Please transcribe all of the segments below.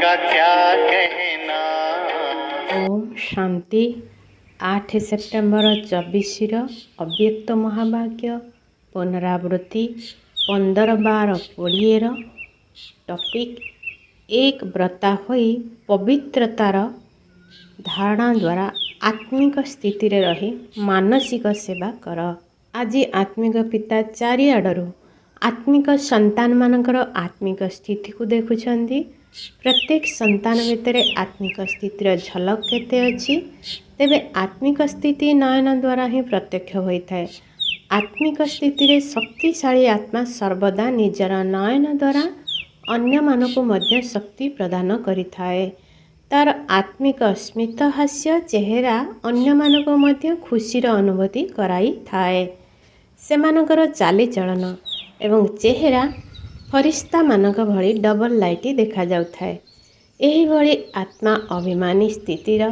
का क्या कहना। ओम शांति 8 सेप्टेम्बर 24 अव्यक्त महावाक्य पुनरावृत्ति 15-12-20 टॉपिक एक व्रता होई पवित्रतार धारणा द्वारा आत्मिक स्थिति रे रही मानसिक सेवा कर। आज आत्मिक पिता चारिआडरू आत्मिक संतान मानकर आत्मिक स्थिति को देखुछंती। प्रत्येक संतान भितर आत्मिक स्थितिर झलक केते अछि, तेबे आत्मिक स्थिति नयन द्वारा ही प्रत्यक्ष होता है। आत्मिक स्थिति रे शक्तिशाली आत्मा सर्वदा निजर नयन द्वारा अन्य मानकु मध्य शक्ति प्रदान करिथाए। तार आत्मिक स्मित हास्य चेहरा अन्य मानक मध्य खुशीर अनुभूति कराई थाए। सेमानकर चालीचलन एवं चेहरा फरिश्ता मानक भली डबल लाइट देखा जाउथाए। एही भली आत्मा अभिमानी स्थितिर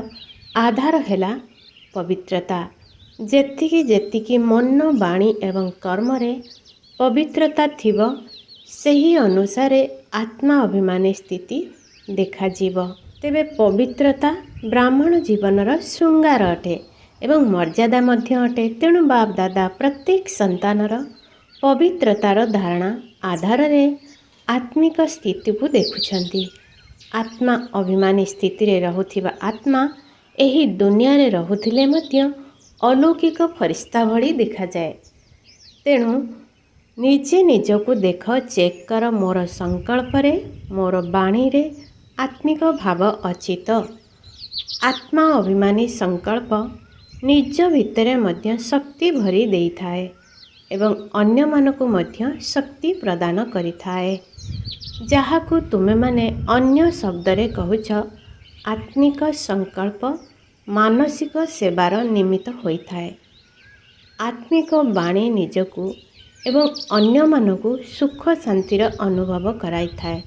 आधार हैला पवित्रता। जेतिकी जेतिकी मन बाणी एवं कर्म रे पवित्रता थिब सही अनुसार आत्मा अभिमानी स्थिति देखा जीव। तेबे पवित्रता ब्राह्मण जीवनर श्रृंगार अटे एवं मर्यादा मध्य अटे। तेणु बाप दादा प्रत्येक संतानर पवित्रतार धारणा आधार रे आत्मिक स्थिति को देखुछंती। आत्मा अभिमानी स्थिति रे रहुथिबा आत्मा एही दुनिया रे रहुथिले मध्य अलौकिक फरिश्ता भली देखा जाए। तेणु निजे निजको देख चेक कर मोर संकल्प रे मोर बाणी रे आत्मिक भाव अछि तो। आत्मा अभिमानी संकल्प निज भितरे मध्य शक्ति भरी देई थाए एवं अन्य मानकु मध्य शक्ति प्रदान करिथाए। जहाकु तुमे माने अन्य शब्द रे कहूछ आत्मिक संकल्प मानसिक सेवार निमित्त होइथाए। आत्मिक बाणी निजकु एवं अन्य मानकु सुख शांतिर अनुभव कराई थाए।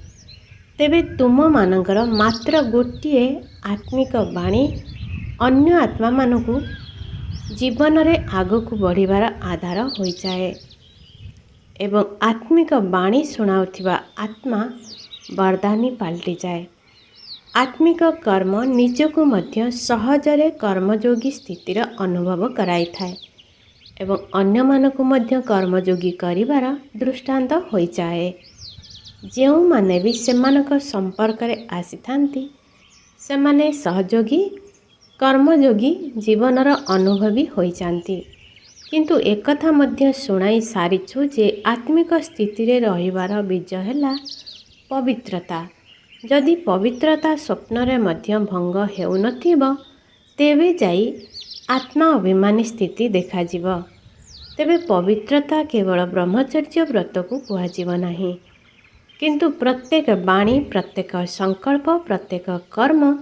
तेबे तुम मानकर मात्र गोटिए आत्मिक बाणी अन्य आत्मा मानकु जीवन रे आगकु बढ़िबार आधार होई जाए एवं आत्मिक बाणी सुनाउथिबा आत्मा वरदानी पाल्टी जाए। आत्मिक कर्म निजकु मध्य सहजरे कर्मयोगी स्थितिर अनुभव कराई थाए एवं अन्य मानकु मध्य कर्मयोगी करिबार दृष्टांत होई जाए। जेउ माने भी सेमानक संपर्क रे आसी थांती सेमाने सहयोगी कर्मयोगी जीवनर अनुभवी होई जांती। किंतु एकथा मध्य सुनाई सारिछु जे आत्मिक स्थिति रे रहिबार बीज हैला पवित्रता। जदि पवित्रता स्वप्न रे मध्य भंग हेउ नथिबो तेबे जाई आत्मा अभिमानी स्थिति देखा जीव। तेबे पवित्रता केवल ब्रह्मचर्य व्रत को कुहाजिब नाही, किंतु प्रत्येक बाणी प्रत्येक संकल्प प्रत्येक कर्म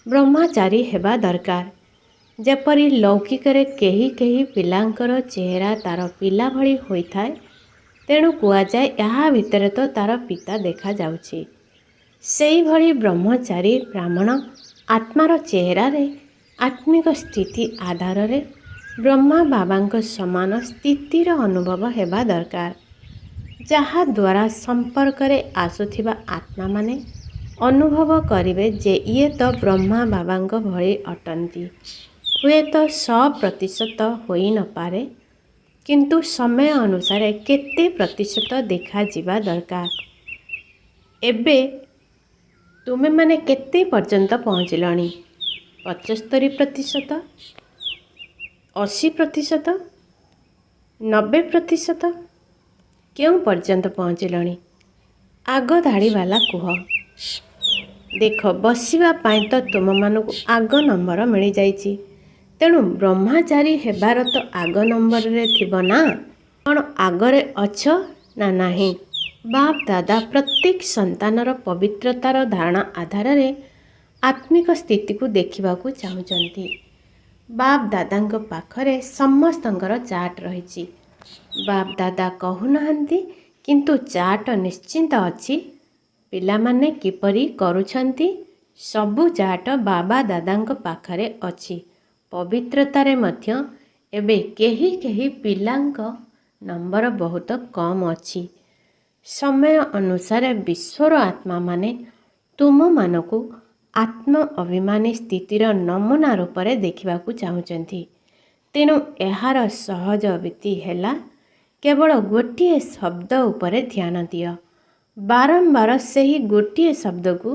ब्रह्मचारी हेबा दरकार। जेपरी लौकिक रे केही केही पिलांकर चेहरा तार पिला भली होइथाए, तेणु कुआ जाए यहाँ भितर तो तार पिता देखा जाउछि। सेही भली ब्रह्मचारी ब्राह्मण आत्मार चेहरा रे आत्मिक स्थिति आधार रे ब्रह्मा बाबांक समान स्थितिर अनुभव हेबा दरकार। जहा द्वारा संपर्क रे आसुथिबा आत्मा माने अनुभव करिवे जे ये तो ब्रह्मा बाबांक भली अटंती। हुए तो 100% होई न पारे, किंतु समय अनुसार केते प्रतिशत देखा जीवा दरकार। एबे तुमे माने केते पर्यंत पहुँचलणी? 75%, 80%, 90%? क्यों पर्यंत पहुँचलणी? आग धाड़ी वाला कुह। देख बसिबा पाई तो तुम मानकु आग नंबर मिल जाइछि। तेणु ब्रह्मचारी हेबार तो आग नंबर रे थिबो ना। कौन आगरे अछ ना नाही? बाप दादा प्रत्येक संतानर पवित्रतार धारणा आधार रे आत्मिक स्थिति को देखिबा को चाहुचंती। बाप दादांक पाखरे समस्तंकर चार्ट रहिछि। बाप दादा कहु नाहंती, किंतु चार्ट निश्चिंत अछि। पिला माने किपरि करूछंती सबु चार्ट बाबा दादांक पाखरे अछि। पवित्रता रे मध्य एबे केही केही पिलांक नंबर बहुत कम अछि। समय अनुसार विश्वर आत्मा माने ତୁମମାନଙ୍କୁ ଆତ୍ମ ଅଭିମାନୀ ସ୍ଥିତିର ନମୁନା ରୂପରେ ଦେଖିବାକୁ ଚାହୁଁଛନ୍ତି। ତେଣୁ ଏହାର ସହଜ ବିଧି ହେଲା କେବଳ ଗୋଟିଏ ଶବ୍ଦ ଉପରେ ଧ୍ୟାନ ଦିଅ। ବାରମ୍ବାର ସେହି ଗୋଟିଏ ଶବ୍ଦକୁ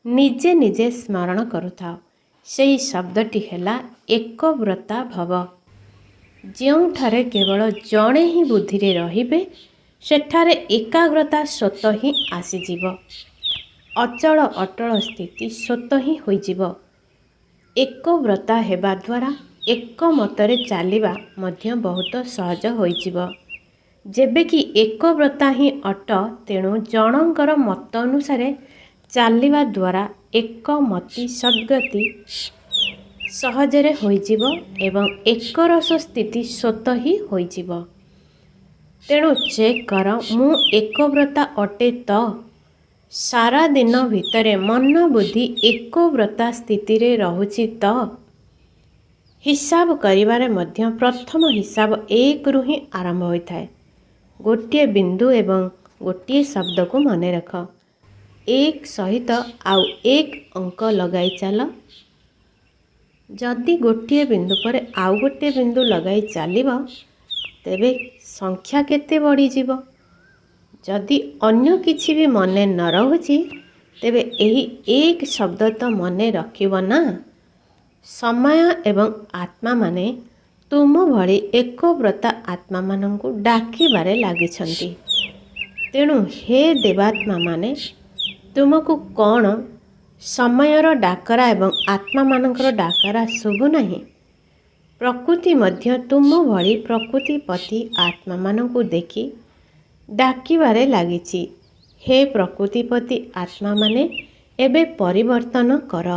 ନିଜେ ନିଜେ ସ୍ମରଣ କରୁଥାଅ। ସେହି ଶବ୍ଦଟି ହେଲା ଏକବ୍ରତା ଭବ। ଯେଉଁଠାରେ କେବଳ ଜଣେ ହିଁ ବୁଦ୍ଧିରେ ରହିବେ ସେଠାରେ ଏକାଗ୍ରତା ସ୍ୱତଃ ହିଁ ଆସିଯିବ। ଅଚଳ ଅଟଳ ସ୍ଥିତି ସ୍ୱତଃ ହିଁ ହୋଇଯିବ। ଏକବ୍ରତା ହେବା ଦ୍ୱାରା ଏକମତରେ ଚାଲିବା ମଧ୍ୟ ବହୁତ ସହଜ ହୋଇଯିବ। ଯେବେକି ଏକବ୍ରତା ହିଁ ଅଟ, ତେଣୁ ଜଣଙ୍କର ମତ ଅନୁସାରେ ଚାଲିବା ଦ୍ୱାରା ଏକମତି ସଦ୍ଗତି ସହଜରେ ହୋଇଯିବ ଏବଂ ଏକରସ ସ୍ଥିତି ସ୍ୱତଃ ହିଁ ହୋଇଯିବ। ତେଣୁ ଚେକ୍ କର, ମୁଁ ଏକବ୍ରତା ଅଟେ ତ? ସାରା ଦିନ ଭିତରେ ମନ ବୁଦ୍ଧି ଏକବ୍ରତା ସ୍ଥିତିରେ ରହୁଛି ତ? ହିସାବ କରିବାରେ ମଧ୍ୟ ପ୍ରଥମ ହିସାବ 1ରୁ ହିଁ ଆରମ୍ଭ ହୋଇଥାଏ। ଗୋଟିଏ ବିନ୍ଦୁ ଏବଂ ଗୋଟିଏ ଶବ୍ଦକୁ ମନେ ରଖ। 1 ସହିତ ଆଉ 1 ଅଙ୍କ ଲଗାଇ ଚାଲ। ଯଦି ଗୋଟିଏ ବିନ୍ଦୁ ପରେ ଆଉ ଗୋଟିଏ ବିନ୍ଦୁ ଲଗାଇ ଚାଲିବ ତେବେ ସଂଖ୍ୟା କେତେ ବଢ଼ିଯିବ। ଯଦି ଅନ୍ୟ କିଛି ବି ମନେ ନ ରହୁଛି ତେବେ ଏହି 1 ଶବ୍ଦ ତ ମନେ ରଖିବ ନା। ସମୟ ଏବଂ ଆତ୍ମାମାନେ ତୁମ ଭଳି ଏକବ୍ରତା ଆତ୍ମାମାନଙ୍କୁ ଡାକିବାରେ ଲାଗିଛନ୍ତି। ତେଣୁ ହେ ଦେବାତ୍ମାମାନେ, ତୁମକୁ କ'ଣ ସମୟର ଡାକରା ଏବଂ ଆତ୍ମାମାନଙ୍କର ଡାକରା ଶୁଭୁନାହିଁ? ପ୍ରକୃତି ମଧ୍ୟ ତୁମ ଭଳି ପ୍ରକୃତିପତି ଆତ୍ମାମାନଙ୍କୁ ଦେଖି ଡାକିବାରେ ଲାଗିଛି। ହେ ପ୍ରକୃତିପତି ଆତ୍ମାମାନେ, ଏବେ ପରିବର୍ତ୍ତନ କର।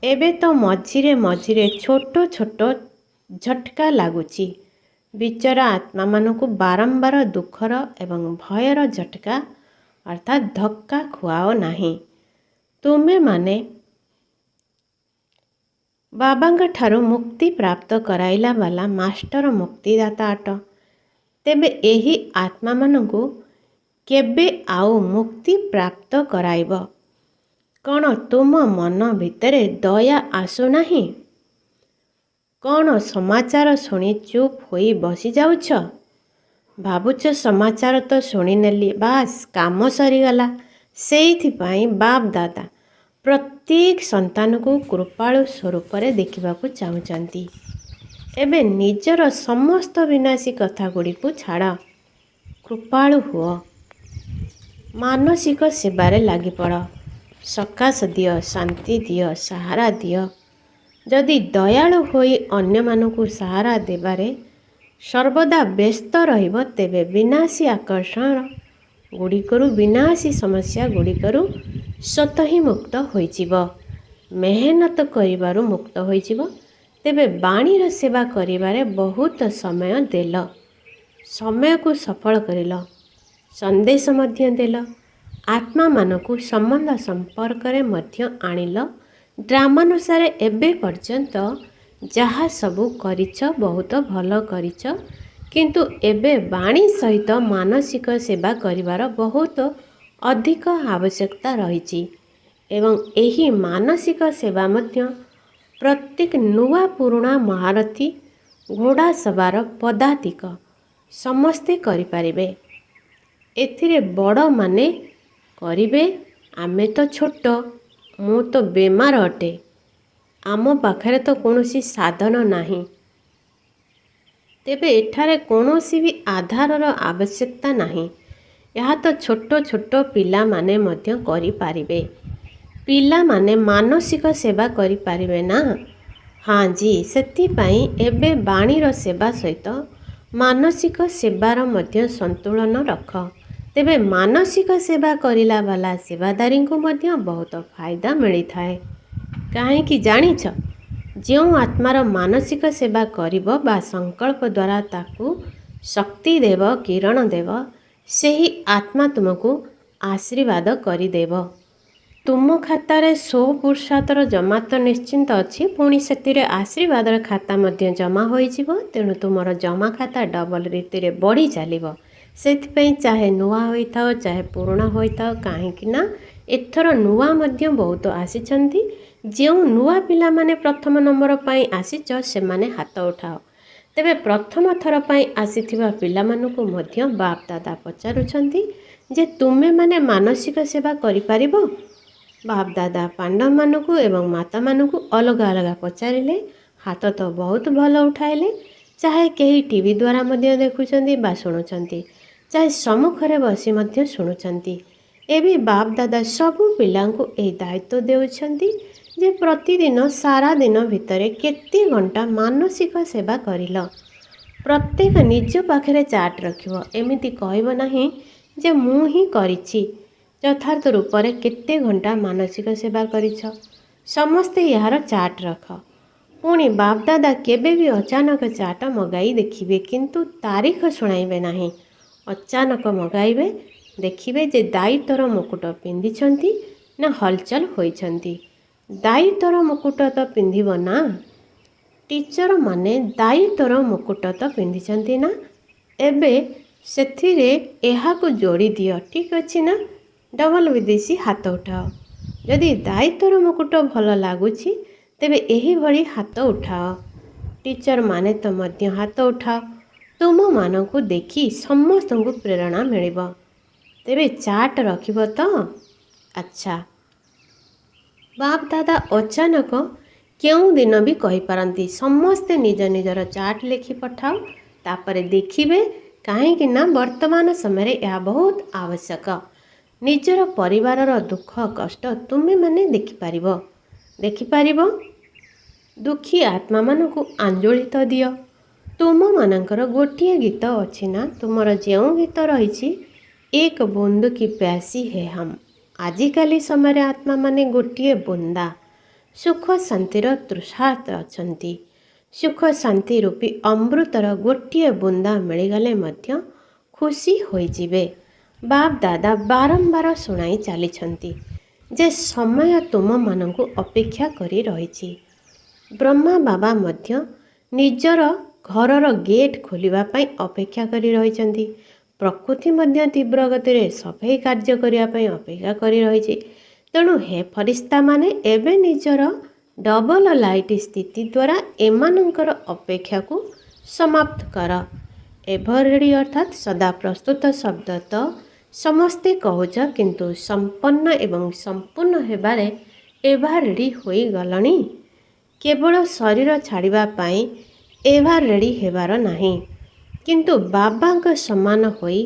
ଏବେ ତ ମଝିରେ ମଝିରେ ଛୋଟ ଛୋଟ ଝଟକା ଲାଗୁଛି। ବିଚରା ଆତ୍ମାମାନଙ୍କୁ ବାରମ୍ବାର ଦୁଃଖର ଏବଂ ଭୟର ଝଟକା ଅର୍ଥାତ୍ ଧକ୍କା ଖୁଆଅ ନାହିଁ। ତୁମେମାନେ ବାବାଙ୍କ ଠାରୁ ମୁକ୍ତି ପ୍ରାପ୍ତ କରାଇଲା ବାଲା ମାଷ୍ଟର ମୁକ୍ତିଦାତା ଅଟ। ତେବେ ଏହି ଆତ୍ମାମାନଙ୍କୁ କେବେ ଆଉ ମୁକ୍ତି ପ୍ରାପ୍ତ କରାଇବ? କ'ଣ ତୁମ ମନ ଭିତରେ ଦୟା ଆସୁନାହିଁ? କ'ଣ ସମାଚାର ଶୁଣି ଚୁପ୍ ହୋଇ ବସିଯାଉଛ? ଭାବୁଛ ସମାଚାର ତ ଶୁଣିନେଲି, ବାସ୍ କାମ ସରିଗଲା। ସେଇଥିପାଇଁ ବାପ ଦାଦା ପ୍ରତ୍ୟେକ ସନ୍ତାନକୁ କୃପାଳୁ ସ୍ୱରୂପରେ ଦେଖିବାକୁ ଚାହୁଁଛନ୍ତି। ଏବେ ନିଜର ସମସ୍ତ ବିନାଶୀ କଥାଗୁଡ଼ିକୁ ଛାଡ଼, କୃପାଳୁ ହୁଅ। ମାନସିକ ସେବାରେ ଲାଗିପଡ଼। ସକାଶ ଦିଅ, ଶାନ୍ତି ଦିଅ, ସାହାରା ଦିଅ। ଯଦି ଦୟାଳୁ ହୋଇ ଅନ୍ୟମାନଙ୍କୁ ସାହାରା ଦେବାରେ ସର୍ବଦା ବ୍ୟସ୍ତ ରହିବ ତେବେ ବିନାଶୀ ଆକର୍ଷଣ ଗୁଡ଼ିକରୁ, ବିନାଶୀ ସମସ୍ୟା ଗୁଡ଼ିକରୁ ସ୍ୱତଃ ହିଁ ମୁକ୍ତ ହୋଇଯିବ। ମେହନତ କରିବାରୁ ମୁକ୍ତ ହୋଇଯିବ। ତେବେ ବାଣୀର ସେବା କରିବାରେ ବହୁତ ସମୟ ଦେଲ, ସମୟକୁ ସଫଳ କରିଲ, ସନ୍ଦେଶ ମଧ୍ୟ ଦେଲ, ଆତ୍ମାମାନଙ୍କୁ ସମ୍ବନ୍ଧ ସମ୍ପର୍କରେ ମଧ୍ୟ ଆଣିଲ। ଡ୍ରାମାନୁସାରେ ଏବେ ପର୍ଯ୍ୟନ୍ତ ଯାହା ସବୁ କରିଛ ବହୁତ ଭଲ କରିଛ, କିନ୍ତୁ ଏବେ ବାଣୀ ସହିତ ମାନସିକ ସେବା କରିବାର ବହୁତ ଅଧିକ ଆବଶ୍ୟକତା ରହିଛି ଏବଂ ଏହି ମାନସିକ ସେବା ମଧ୍ୟ ପ୍ରତ୍ୟେକ ନୂଆ ପୁରୁଣା ମହାରଥୀ, ଘୋଡ଼ାସବାର ପଦାତିକ ସମସ୍ତେ କରିପାରିବେ। ଏଥିରେ ବଡ଼ମାନେ କରିବେ। ଆମେ ତ ଛୋଟ, ମୁଁ ତ ବେମାର ଅଟେ, ଆମ ପାଖରେ ତ କୌଣସି ସାଧନ ନାହିଁ। ତେବେ ଏଠାରେ କୌଣସି ବି ଆଧାରର ଆବଶ୍ୟକତା ନାହିଁ। ଏହା ତ ଛୋଟ ଛୋଟ ପିଲାମାନେ ମଧ୍ୟ କରିପାରିବେ। ପିଲାମାନେ ମାନସିକ ସେବା କରିପାରିବେ ନା? ହଁ ଜି, ସେଥିପାଇଁ ଏବେ ବାଣୀର ସେବା ସହିତ ମାନସିକ ସେବାର ମଧ୍ୟ ସନ୍ତୁଳନ ରଖ। ତେବେ ମାନସିକ ସେବା କରିଲା ବାଲା ସେବାଦାରୀଙ୍କୁ ମଧ୍ୟ ବହୁତ ଫାଇଦା ମିଳିଥାଏ। କାହିଁକି ଜାଣିଛ? ଯେଉଁ ଆତ୍ମାର ମାନସିକ ସେବା କରିବ ବା ସଂକଳ୍ପ ଦ୍ୱାରା ତାକୁ ଶକ୍ତି ଦେବ, କିରଣ ଦେବ, ସେହି ଆତ୍ମା ତୁମକୁ ଆଶୀର୍ବାଦ କରିଦେବ। ତୁମ ଖାତାରେ ସ୍ୱପୁରୁଷାର୍ଥର ଜମା ତ ନିଶ୍ଚିନ୍ତ ଅଛି, ପୁଣି ସେଥିରେ ଆଶୀର୍ବାଦର ଖାତା ମଧ୍ୟ ଜମା ହୋଇଯିବ। ତେଣୁ ତୁମର ଜମା ଖାତା ଡବଲ ରୀତିରେ ବଢ଼ି ଚାଲିବ। ସେଥିପାଇଁ ଚାହେ ନୂଆ ହୋଇଥାଅ, ଚାହେ ପୁରୁଣା ହୋଇଥାଅ, କାହିଁକି ନା ଏଥର ନୂଆ ମଧ୍ୟ ବହୁତ ଆସିଛନ୍ତି। ଯେଉଁ ନୂଆ ପିଲାମାନେ ପ୍ରଥମ ନମ୍ବର ପାଇଁ ଆସିଛ ସେମାନେ ହାତ ଉଠାଅ। ତେବେ ପ୍ରଥମ ଥର ପାଇଁ ଆସିଥିବା ପିଲାମାନଙ୍କୁ ମଧ୍ୟ ବାପ ଦାଦା ପଚାରୁଛନ୍ତି ଯେ ତୁମେମାନେ ମାନସିକ ସେବା କରିପାରିବ? ବାପ ଦାଦା ପାଣ୍ଡବମାନଙ୍କୁ ଏବଂ ମାତାମାନଙ୍କୁ ଅଲଗା ଅଲଗା ପଚାରିଲେ। ହାତ ତ ବହୁତ ଭଲ ଉଠାଇଲେ। ଚାହେ କେହି ଟିଭି ଦ୍ୱାରା ମଧ୍ୟ ଦେଖୁଛନ୍ତି ବା ଶୁଣୁଛନ୍ତି, ଚାହେ ସମ୍ମୁଖରେ ବସି ମଧ୍ୟ ଶୁଣୁଛନ୍ତି। ଏବେ ବାପ ଦାଦା ସବୁ ପିଲାଙ୍କୁ ଏହି ଦାୟିତ୍ୱ ଦେଉଛନ୍ତି ଯେ ପ୍ରତିଦିନ ସାରା ଦିନ ଭିତରେ କେତେ ଘଣ୍ଟା ମାନସିକ ସେବା କରିଲ। ପ୍ରତ୍ୟେକ ନିଜ ପାଖରେ ଚାର୍ଟ ରଖିବ। ଏମିତି କହିବ ନାହିଁ ଯେ ମୁଁ ହିଁ କରିଛି। ଯଥାର୍ଥ ରୂପରେ କେତେ ଘଣ୍ଟା ମାନସିକ ସେବା କରିଛ ସମସ୍ତେ ଏହାର ଚାର୍ଟ ରଖ। ପୁଣି ବାପ ଦାଦା କେବେ ବି ଅଚାନକ ଚାର୍ଟ ମଗାଇ ଦେଖିବେ, କିନ୍ତୁ ତାରିଖ ଶୁଣାଇବେ ନାହିଁ। ଅଚାନକ ମଗାଇବେ, ଦେଖିବେ ଯେ ଦାୟିତ୍ୱର ମୁକୁଟ ପିନ୍ଧିଛନ୍ତି ନା ହଲଚଲ ହୋଇଛନ୍ତି। ଦାୟିତ୍ୱର ମୁକୁଟ ତ ପିନ୍ଧିବ ନା। ଟିଚର ମାନେ ଦାୟିତ୍ୱର ମୁକୁଟ ତ ପିନ୍ଧିଛନ୍ତି ନା। ଏବେ ସେଥିରେ ଏହାକୁ ଯୋଡ଼ି ଦିଅ, ଠିକ୍ ଅଛି ନା? ଡବଲ ବିଦେଶୀ ହାତ ଉଠାଅ। ଯଦି ଦାୟିତ୍ୱର ମୁକୁଟ ଭଲ ଲାଗୁଛି ତେବେ ଏହିଭଳି ହାତ ଉଠାଅ। ଟିଚର ମାନେ ତ ମଧ୍ୟ ହାତ ଉଠାଅ। ତୁମମାନଙ୍କୁ ଦେଖି ସମସ୍ତଙ୍କୁ ପ୍ରେରଣା ମିଳିବ। ତେବେ ଚାର୍ଟ ରଖିବ ତ? ଆଚ୍ଛା। ବାପ ଦାଦା ଅଚାନକ କେଉଁ ଦିନ ବି କହିପାରନ୍ତି ସମସ୍ତେ ନିଜ ନିଜର ଚାର୍ଟ ଲେଖି ପଠାଅ। ତାପରେ ଦେଖିବେ, କାହିଁକି ନା ବର୍ତ୍ତମାନ ସମୟରେ ଏହା ବହୁତ ଆବଶ୍ୟକ। ନିଜର ପରିବାରର ଦୁଃଖ କଷ୍ଟ ତୁମେମାନେ ଦେଖିପାରିବ। ଦୁଃଖୀ ଆତ୍ମାମାନଙ୍କୁ ଆଞ୍ଜଳିତ ଦିଅ। ତୁମମାନଙ୍କର ଗୋଟିଏ ଗୀତ ଅଛି ନା? ତୁମର ଯେଉଁ ଗୀତ ରହିଛି ଏକ ବୁନ୍ଦୁ କି ପ୍ୟାସି ହେ ହମ୍। ଆଜିକାଲି ସମୟରେ ଆତ୍ମାମାନେ ଗୋଟିଏ ବୁନ୍ଦା ସୁଖ ଶାନ୍ତିର ତୃଷାର୍ତ୍ତ ଅଛନ୍ତି। ସୁଖ ଶାନ୍ତି ରୂପୀ ଅମୃତର ଗୋଟିଏ ବୁନ୍ଦା ମିଳିଗଲେ ମଧ୍ୟ ଖୁସି ହୋଇଯିବେ। ବାପ ଦାଦା ବାରମ୍ବାର ଶୁଣାଇ ଚାଲିଛନ୍ତି ଯେ ସମୟ ତୁମମାନଙ୍କୁ ଅପେକ୍ଷା କରି ରହିଛି। ବ୍ରହ୍ମା ବାବା ମଧ୍ୟ ନିଜର ଘରର ଗେଟ୍ ଖୋଲିବା ପାଇଁ ଅପେକ୍ଷା କରି ରହିଛନ୍ତି। ପ୍ରକୃତି ମଧ୍ୟ ତୀବ୍ର ଗତିରେ ସଫେଇ କାର୍ଯ୍ୟ କରିବା ପାଇଁ ଅପେକ୍ଷା କରି ରହିଛି। ତେଣୁ ହେ ଫରିସ୍ତାମାନେ ଏବେ ନିଜର ଡବଲ ଲାଇଟ୍ ସ୍ଥିତି ଦ୍ୱାରା ଏମାନଙ୍କର ଅପେକ୍ଷାକୁ ସମାପ୍ତ କର। ଏଭର ରେଡ଼ି ଅର୍ଥାତ୍ ସଦା ପ୍ରସ୍ତୁତ ଶବ୍ଦ ତ ସମସ୍ତେ କହୁଛ, କିନ୍ତୁ ସମ୍ପନ୍ନ ଏବଂ ସମ୍ପୂର୍ଣ୍ଣ ହେବାରେ ଏଭର ରେଡ଼ି ହୋଇଗଲଣି। କେବଳ ଶରୀର ଛାଡ଼ିବା ପାଇଁ ଏଭର ରେଡ଼ି ହେବାର ନାହିଁ, କିନ୍ତୁ ବାବାଙ୍କ ସମାନ ହୋଇ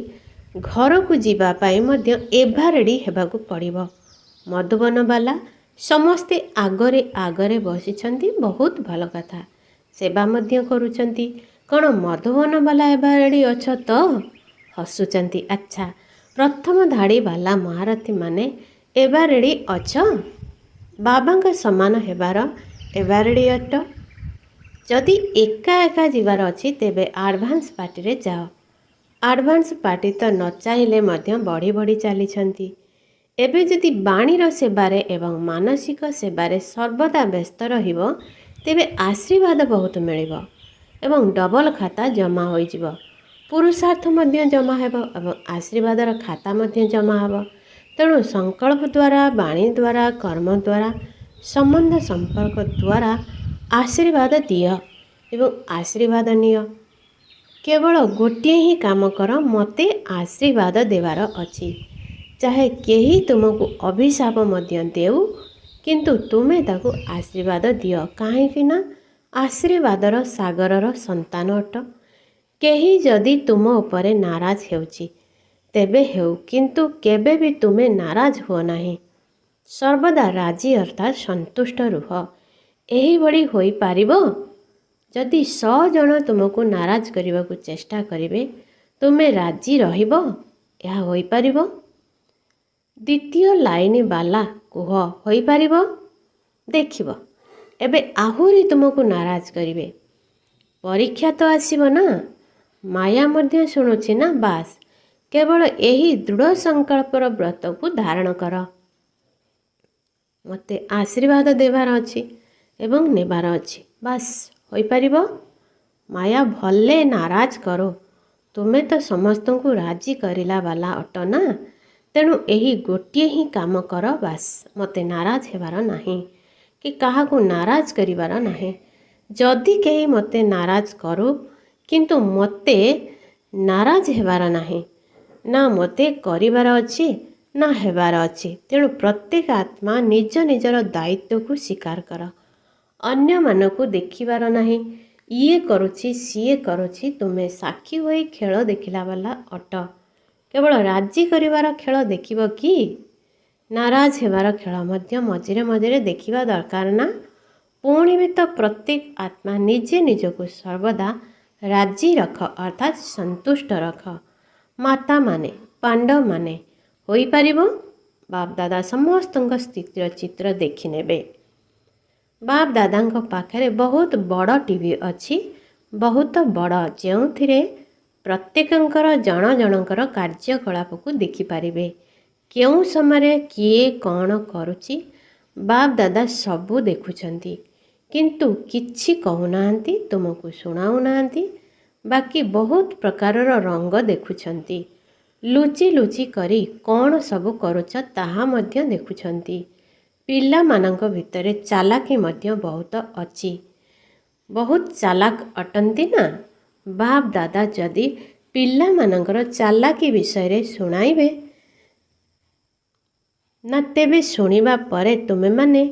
ଘରକୁ ଯିବା ପାଇଁ ମଧ୍ୟ ଏଭର ରେଡ଼ି ହେବାକୁ ପଡ଼ିବ। ମଧୁବନବାଲା ସମସ୍ତେ ଆଗରେ ବସିଛନ୍ତି, ବହୁତ ଭଲ କଥା। ସେବା ମଧ୍ୟ କରୁଛନ୍ତି। କ'ଣ ମଧୁବନବାଲା ଏଭର ରେଡ଼ି ଅଛ ତ? ହସୁଛନ୍ତି। ଆଚ୍ଛା, ପ୍ରଥମ ଧାଡ଼ିବାଲା ମହାରଥୀମାନେ ଏଭର ରେଡ଼ି ଅଛ? ବାବାଙ୍କ ସମାନ ହେବାର ଏଭର ରେଡ଼ି ଅଟ? ଯଦି ଏକା ଯିବାର ଅଛି ତେବେ ଆଡ଼ଭାନ୍ସ ପାର୍ଟିରେ ଯାଅ। ଆଡ଼ଭାନ୍ସ ପାର୍ଟି ତ ନ ଚାହିଁଲେ ମଧ୍ୟ ବଢ଼ି ଚାଲିଛନ୍ତି। ଏବେ ଯଦି ବାଣୀର ସେବାରେ ଏବଂ ମାନସିକ ସେବାରେ ସର୍ବଦା ବ୍ୟସ୍ତ ରହିବ ତେବେ ଆଶୀର୍ବାଦ ବହୁତ ମିଳିବ ଏବଂ ଡବଲ ଖାତା ଜମା ହୋଇଯିବ। ପୁରୁଷାର୍ଥ ମଧ୍ୟ ଜମା ହେବ ଏବଂ ଆଶୀର୍ବାଦର ଖାତା ମଧ୍ୟ ଜମା ହେବ। ତେଣୁ ସଂକଳ୍ପ ଦ୍ୱାରା, ବାଣୀ ଦ୍ୱାରା, କର୍ମ ଦ୍ୱାରା, ସମ୍ବନ୍ଧ ସମ୍ପର୍କ ଦ୍ୱାରା ଆଶୀର୍ବାଦ ଦିଅ ଏବଂ ଆଶୀର୍ବାଦ ନିଅ। କେବଳ ଗୋଟିଏ ହିଁ କାମ କର, ମୋତେ ଆଶୀର୍ବାଦ ଦେବାର ଅଛି। ଚାହେ କେହି ତୁମକୁ ଅଭିଶାପ ମଧ୍ୟ ଦେଉ, କିନ୍ତୁ ତୁମେ ତାକୁ ଆଶୀର୍ବାଦ ଦିଅ, କାହିଁକି ନା ଆଶୀର୍ବାଦର ସାଗରର ସନ୍ତାନ ଅଟ। କେହି ଯଦି ତୁମ ଉପରେ ନାରାଜ ହେଉଛି ତେବେ ହେଉ, କିନ୍ତୁ କେବେ ବି ତୁମେ ନାରାଜ ହୁଅ ନାହିଁ। ସର୍ବଦା ରାଜି ଅର୍ଥାତ୍ ସନ୍ତୁଷ୍ଟ ରୁହ। ଏହିଭଳି ହୋଇପାରିବ? ଯଦି 100 ଜଣ ତୁମକୁ ନାରାଜ କରିବାକୁ ଚେଷ୍ଟା କରିବେ ତୁମେ ରାଜି ରହିବ? ଏହା ହୋଇପାରିବ? ଦ୍ୱିତୀୟ ଲାଇନ୍ ବାଲା କୁହ, ହୋଇପାରିବ? ଦେଖିବ, ଏବେ ଆହୁରି ତୁମକୁ ନାରାଜ କରିବେ। ପରୀକ୍ଷା ତ ଆସିବ ନା। ମାୟା ମଧ୍ୟ ଶୁଣୁଛି ନା। ବାସ୍, କେବଳ ଏହି ଦୃଢ଼ ସଂକଳ୍ପର ବ୍ରତକୁ ଧାରଣ କର। ମୋତେ ଆଶୀର୍ବାଦ ଦେବାର ଅଛି ଏବଂ ନେବାର ଅଛି। ବାସ୍, ହୋଇପାରିବ? ମାୟା ଭଲେ ନାରାଜ କର, ତୁମେ ତ ସମସ୍ତଙ୍କୁ ରାଜି କରିଲା ବାଲା ଅଟ ନା। ତେଣୁ ଏହି ଗୋଟିଏ ହିଁ କାମ କର ବାସ୍। ମୋତେ ନାରାଜ ହେବାର ନାହିଁ କି କାହାକୁ ନାରାଜ କରିବାର ନାହିଁ। ଯଦି କେହି ମୋତେ ନାରାଜ କରୁ କିନ୍ତୁ ମୋତେ ନାରାଜ ହେବାର ନାହିଁ, ନା ମୋତେ କରିବାର ଅଛି ନା ହେବାର ଅଛି। ତେଣୁ ପ୍ରତ୍ୟେକ ଆତ୍ମା ନିଜ ନିଜର ଦାୟିତ୍ୱକୁ ସ୍ୱୀକାର କର। ଅନ୍ୟମାନଙ୍କୁ ଦେଖିବାର ନାହିଁ। ଇଏ କରୁଛି ସିଏ କରୁଛି, ତୁମେ ସାକ୍ଷୀ ହୋଇ ଖେଳ ଦେଖିଲା ବାଲା ଅଟ। କେବଳ ରାଜି କରିବାର ଖେଳ ଦେଖିବ କି? ନାରାଜ ହେବାର ଖେଳ ମଧ୍ୟ ମଝିରେ ମଝିରେ ଦେଖିବା ଦରକାର ନା। ପୁଣି ବି ତ ପ୍ରତ୍ୟେକ ଆତ୍ମା ନିଜେ ନିଜକୁ ସର୍ବଦା ରାଜି ରଖ, ଅର୍ଥାତ୍ ସନ୍ତୁଷ୍ଟ ରଖ। ମାତାମାନେ, ପାଣ୍ଡବମାନେ ହୋଇପାରିବ? ବାପ ଦାଦା ସମସ୍ତଙ୍କ ସ୍ଥିତିର ଚିତ୍ର ଦେଖିନେବେ। ବାପ ଦାଦାଙ୍କ ପାଖରେ ବହୁତ ବଡ଼ ଟିଭି ଅଛି, ବହୁତ ବଡ଼, ଯେଉଁଥିରେ ପ୍ରତ୍ୟେକଙ୍କର ଜଣ ଜଣଙ୍କର କାର୍ଯ୍ୟକଳାପକୁ ଦେଖିପାରିବେ। କେଉଁ ସମୟରେ କିଏ କ'ଣ କରୁଛି ବାପ ଦାଦା ସବୁ ଦେଖୁଛନ୍ତି, କିନ୍ତୁ କିଛି କହୁନାହାନ୍ତି, ତୁମକୁ ଶୁଣାଉନାହାନ୍ତି। ବାକି ବହୁତ ପ୍ରକାରର ରଙ୍ଗ ଦେଖୁଛନ୍ତି। ଲୁଚି ଲୁଚି କରି କ'ଣ ସବୁ କରୁଛ ତାହା ମଧ୍ୟ ଦେଖୁଛନ୍ତି। ପିଲାମାନଙ୍କ ଭିତରେ ଚାଲାକି ମଧ୍ୟ ବହୁତ ଅଛି। ବହୁତ ଚାଲାକ ଅଟନ୍ତି ନା। ବାପ ଦାଦା ଯଦି ପିଲାମାନଙ୍କର ଚାଲାକି ବିଷୟରେ ଶୁଣାଇବେ ନା, ତେବେ ଶୁଣିବା ପରେ ତୁମେମାନେ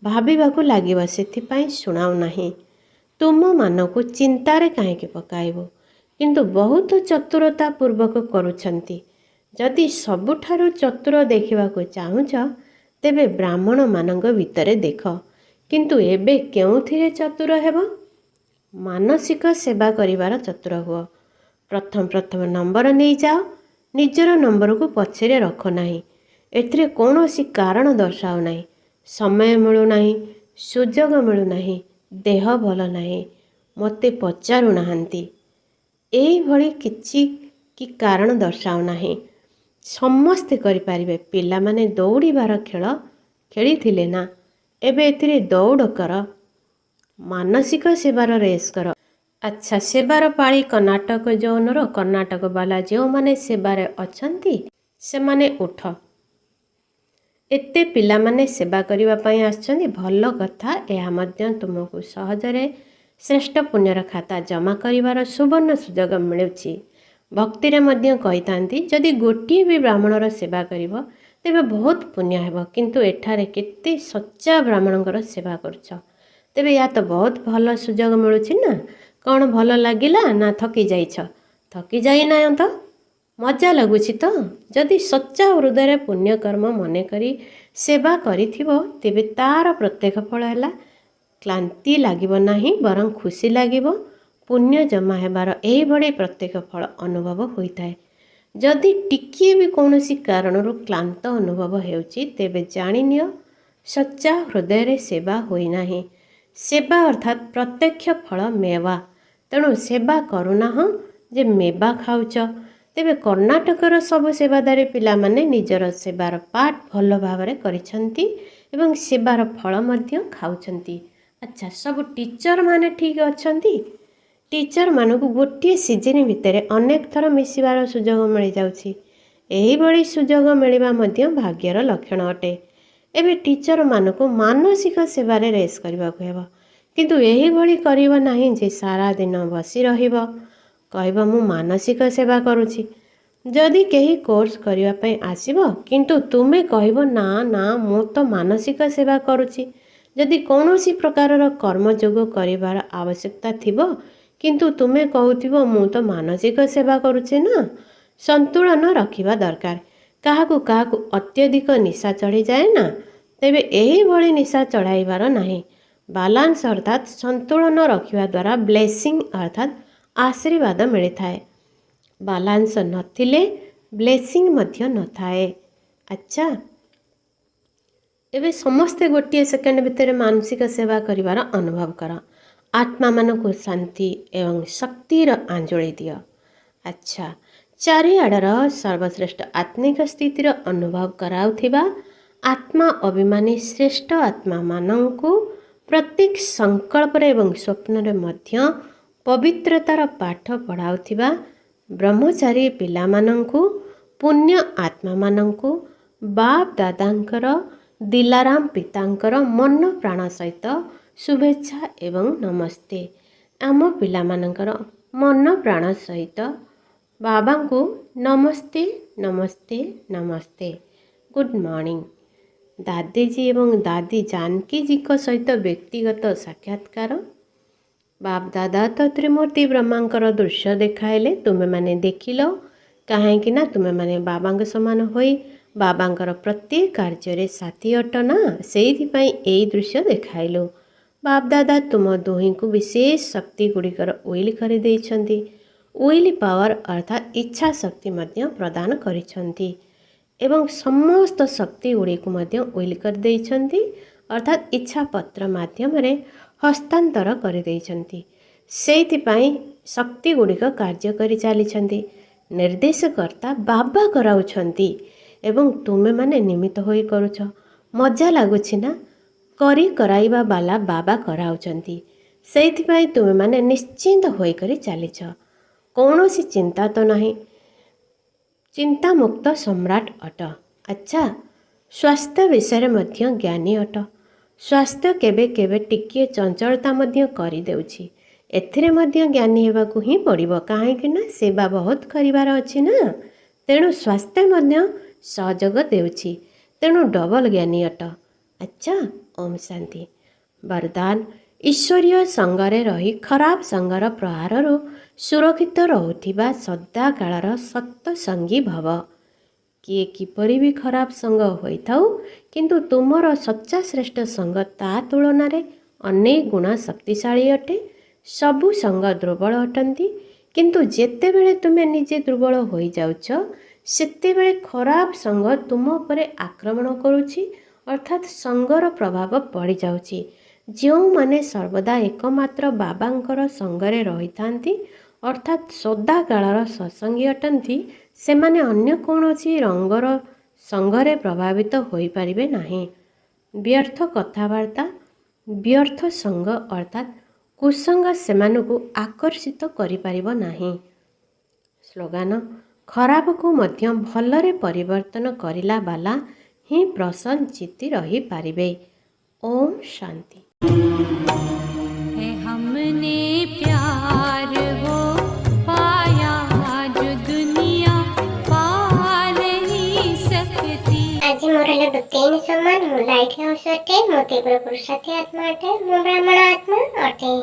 ଭାବିବାକୁ ଲାଗିବ ସେଥିପାଇଁ ଶୁଣାଉନାହିଁ, ତୁମମାନଙ୍କୁ ଚିନ୍ତାରେ କାହିଁକି ପକାଇବୁ। କିନ୍ତୁ ବହୁତ ଚତୁରତା ପୂର୍ବକ କରୁଛନ୍ତି। ଯଦି ସବୁଠାରୁ ଚତୁର ଦେଖିବାକୁ ଚାହୁଁଛ ତେବେ ବ୍ରାହ୍ମଣମାନଙ୍କ ଭିତରେ ଦେଖ। କିନ୍ତୁ ଏବେ କେଉଁଥିରେ ଚତୁର ହେବ? ମାନସିକ ସେବା କରିବାର ଚତୁର ହୁଅ। ପ୍ରଥମ ନମ୍ବର ନେଇଯାଅ। ନିଜର ନମ୍ବରକୁ ପଛରେ ରଖ ନାହିଁ। ଏଥିରେ କୌଣସି କାରଣ ଦର୍ଶାଅ ନାହିଁ। ସମୟ ମିଳୁନାହିଁ, ସୁଯୋଗ ମିଳୁନାହିଁ, ଦେହ ଭଲ ନାହିଁ, ମୋତେ ପଚାରୁନାହାନ୍ତି, ଏଇଭଳି କିଛି କି କାରଣ ଦର୍ଶାଅ ନାହିଁ। ସମସ୍ତେ କରିପାରିବେ। ପିଲାମାନେ ଦୌଡ଼ିବାର ଖେଳ ଖେଳିଥିଲେ ନା, ଏବେ ଏଥିରେ ଦୌଡ଼ କର। ମାନସିକ ସେବାର ରେସ୍ କର। ଆଚ୍ଛା, ସେବାର ପାଳି କର୍ଣ୍ଣାଟକ ଜୋନର କର୍ଣ୍ଣାଟକ ବାଲା ଯେଉଁମାନେ ସେବାରେ ଅଛନ୍ତି ସେମାନେ ଉଠ। ଏତେ ପିଲାମାନେ ସେବା କରିବା ପାଇଁ ଆସିଛନ୍ତି, ଭଲ କଥା। ଏହା ମଧ୍ୟ ତୁମକୁ ସହଜରେ ଶ୍ରେଷ୍ଠ ପୁଣ୍ୟର ଖାତା ଜମା କରିବାର ସୁବର୍ଣ୍ଣ ସୁଯୋଗ ମିଳୁଛି। ଭକ୍ତିରେ ମଧ୍ୟ କହିଥାନ୍ତି, ଯଦି ଗୋଟିଏ ବି ବ୍ରାହ୍ମଣର ସେବା କରିବ ତେବେ ବହୁତ ପୁଣ୍ୟ ହେବ। କିନ୍ତୁ ଏଠାରେ କେତେ ସଚ୍ଚା ବ୍ରାହ୍ମଣଙ୍କର ସେବା କରୁଛ, ତେବେ ଏହା ତ ବହୁତ ଭଲ ସୁଯୋଗ ମିଳୁଛି ନା। କ'ଣ ଭଲ ଲାଗିଲା ନା ଥକି ଯାଇଛ? ଥକି ଯାଇନାହିଁ ତ? ମଜା ଲାଗୁଛି ତ? ଯଦି ସଚ୍ଚା ହୃଦୟରେ ପୁଣ୍ୟକର୍ମ ମନେକରି ସେବା କରିଥିବ ତେବେ ତା'ର ପ୍ରତ୍ୟେକ ଫଳ ହେଲା କ୍ଳାନ୍ତି ଲାଗିବ ନାହିଁ, ବରଂ ଖୁସି ଲାଗିବ। ପୁଣ୍ୟ ଜମା ହେବାର ଏହିଭଳି ପ୍ରତ୍ୟେକ ଫଳ ଅନୁଭବ ହୋଇଥାଏ। ଯଦି ଟିକିଏ ବି କୌଣସି କାରଣରୁ କ୍ଳାନ୍ତ ଅନୁଭବ ହେଉଛି ତେବେ ଜାଣିନିଅ ସଚ୍ଚା ହୃଦୟରେ ସେବା ହୋଇନାହିଁ। ସେବା ଅର୍ଥାତ୍ ପ୍ରତ୍ୟକ୍ଷ ଫଳ ମେୱା। ତେଣୁ ସେବା କରୁନାହଁ ଯେ ମେବା ଖାଉଛ। ତେବେ କର୍ଣ୍ଣାଟକର ସବୁ ସେବାଦାରୀ ପିଲାମାନେ ନିଜର ସେବାର ପାଠ ଭଲ ଭାବରେ କରିଛନ୍ତି ଏବଂ ସେବାର ଫଳ ମଧ୍ୟ ଖାଉଛନ୍ତି। ଆଚ୍ଛା, ସବୁ ଟିଚରମାନେ ଠିକ୍ ଅଛନ୍ତି? ଟିଚରମାନଙ୍କୁ ଗୋଟିଏ ସିଜିନ୍ ଭିତରେ ଅନେକ ଥର ମିଶିବାର ସୁଯୋଗ ମିଳିଯାଉଛି। ଏହିଭଳି ସୁଯୋଗ ମିଳିବା ମଧ୍ୟ ଭାଗ୍ୟର ଲକ୍ଷଣ ଅଟେ। ଏବେ ଟିଚରମାନଙ୍କୁ ମାନସିକ ସେବାରେ ରେସ୍ କରିବାକୁ ହେବ। କିନ୍ତୁ ଏହିଭଳି କରିବ ନାହିଁ ଯେ ସାରା ଦିନ ବସି ରହିବ, କହିବ ମୁଁ ମାନସିକ ସେବା କରୁଛି। ଯଦି କେହି କୋର୍ସ କରିବା ପାଇଁ ଆସିବ କିନ୍ତୁ ତୁମେ କହିବ ନା ନା ମୁଁ ତ ମାନସିକ ସେବା କରୁଛି, ଯଦି କୌଣସି ପ୍ରକାରର କର୍ମଯୋଗ କରିବାର ଆବଶ୍ୟକତା ଥିବ କିନ୍ତୁ ତୁମେ କହୁଥିବ ମୁଁ ତ ମାନସିକ ସେବା କରୁଛି ନା, ସନ୍ତୁଳନ ରଖିବା ଦରକାର। କାହାକୁ କାହାକୁ ଅତ୍ୟଧିକ ନିଶା ଚଢ଼ିଯାଏ ନା, ତେବେ ଏହିଭଳି ନିଶା ଚଢ଼ାଇବାର ନାହିଁ। ବାଲାନ୍ସ ଅର୍ଥାତ୍ ସନ୍ତୁଳନ ରଖିବା ଦ୍ୱାରା ବ୍ଲେସିଂ ଅର୍ଥାତ୍ ଆଶୀର୍ବାଦ ମିଳିଥାଏ। ବାଲାନ୍ସ ନଥିଲେ ବ୍ଲେସିଂ ମଧ୍ୟ ନଥାଏ। ଆଚ୍ଛା, ଏବେ ସମସ୍ତେ ଗୋଟିଏ ସେକେଣ୍ଡ ଭିତରେ ମାନସିକ ସେବା କରିବାର ଅନୁଭବ କର। ଆତ୍ମାମାନଙ୍କୁ ଶାନ୍ତି ଏବଂ ଶକ୍ତିର ଆଞ୍ଜଳି ଦିଅ। ଆଚ୍ଛା, ଚାରିଆଡ଼ର ସର୍ବଶ୍ରେଷ୍ଠ ଆତ୍ମିକ ସ୍ଥିତିର ଅନୁଭବ କରାଉଥିବା ଆତ୍ମା ଅଭିମାନୀ ଶ୍ରେଷ୍ଠ ଆତ୍ମାମାନଙ୍କୁ ପ୍ରତ୍ୟେକ ସଂକଳ୍ପରେ ଏବଂ ସ୍ୱପ୍ନରେ ମଧ୍ୟ ପବିତ୍ରତାର ପାଠ ପଢ଼ାଉଥିବା ବ୍ରହ୍ମଚାରୀ ପିଲାମାନଙ୍କୁ पुण्य आत्मा मानंकु बाप दादांकर दिलाराम पितांकर मन प्राण सहित शुभेच्छा एवं नमस्ते। आम पिलामानंकर मन प्राण सहित बाबा को नमस्ते नमस्ते नमस्ते। Good morning. दादी जी एवं दादी जानकी जी को सहित व्यक्तिगत साक्षात्कार। बाप दादा तो त्रिमूर्ति ब्रह्मांकर दृश्य देखाइले तुमे माने देखिल कहीं तुमे माने बाबा समान होई बाबांकर प्रत्येक कार्य साथी अट ना से दृश्य देखाइलु। बाप दादा तुम दुही को विशेष शक्ति गुड़िकर उइल कर देइछंती। उइल पावर अर्थात इच्छा शक्ति मध्य प्रदान करिछंती एवं समस्त शक्ति गुड़ी को मध्य उइल कर देइछंती अर्थात इच्छा पत्र माध्यम रे हस्तांतर कर देइछंती। सेइथिपाई शक्ति गुड़िक कार्य करि चालिछंती। निर्देशकर्ता बाबा कराउछंती एवं तुमे माने निमित्त होई करूछ। मजा लागुछि ना? करी कराइबा बाला बाबा कराउछंती। सेइथिपाई तुमे माने निश्चिंत होई करि चालिछ। कौनसी चिंता तो नहीं। चिंता मुक्त सम्राट अट। अच्छा, स्वास्थ्य विषय मध्य ज्ञानी अट। स्वास्थ्य केबे केबे टिकिए चंचलता मध्य करि देउछि। एथिरे मध्य ज्ञानी हेबाकु ही पड़िबो काहेकि ना सेवा बहुत करिवार अछि ना। तेणु स्वास्थ्य मध्य सहयोग देउछि। तेणु डबल ज्ञानी अट। अच्छा, ओम शांति। वरदान ईश्वरीय संगरे रही खराब संगर प्रहारରୁ सुरक्षित रहुथिबा सदा कालर सत्संगी भव। किए किपरि भी खराब संग होइथाउ किंतु तुमर सच्चा श्रेष्ठ संग ता तुलना रे अनेक गुणा शक्तिशाली अटे। सबु संग दुर्बल अटंती किंतु जेतेबेले तुमे निजे दुर्बल होई जाउछ सेतेबेले खराब संग तुम उपरे आक्रमण करुछि अर्थात संगर प्रभाव पड़ी जाउछि। जो माने सर्वदा एकमात्र बाबांकर संगरे रहिथांती अर्थात सदा कालर सत्संगी अटंती से माने अन्य कौनसी रंगर संगरे प्रभावित होई परिबे नाही। व्यर्थ कथावार्ता व्यर्थ संग अर्थात कुसंग सेमानकु आकर्षित करि परिबो नाही। स्लोगान खराब को मध्य भलरे परिवर्तन करिला बाला ही प्रसन्नचित्ती रही पारिबे। ओम शांति। है हमने प्यार वो पाया जो दुनिया पा नहीं सकती। आज मोर तीन समान मु लाइट हाउस अटे मो तीव्र पुरुषार्थी आत्मा अटे मो ब्राह्मण आत्मा अटे।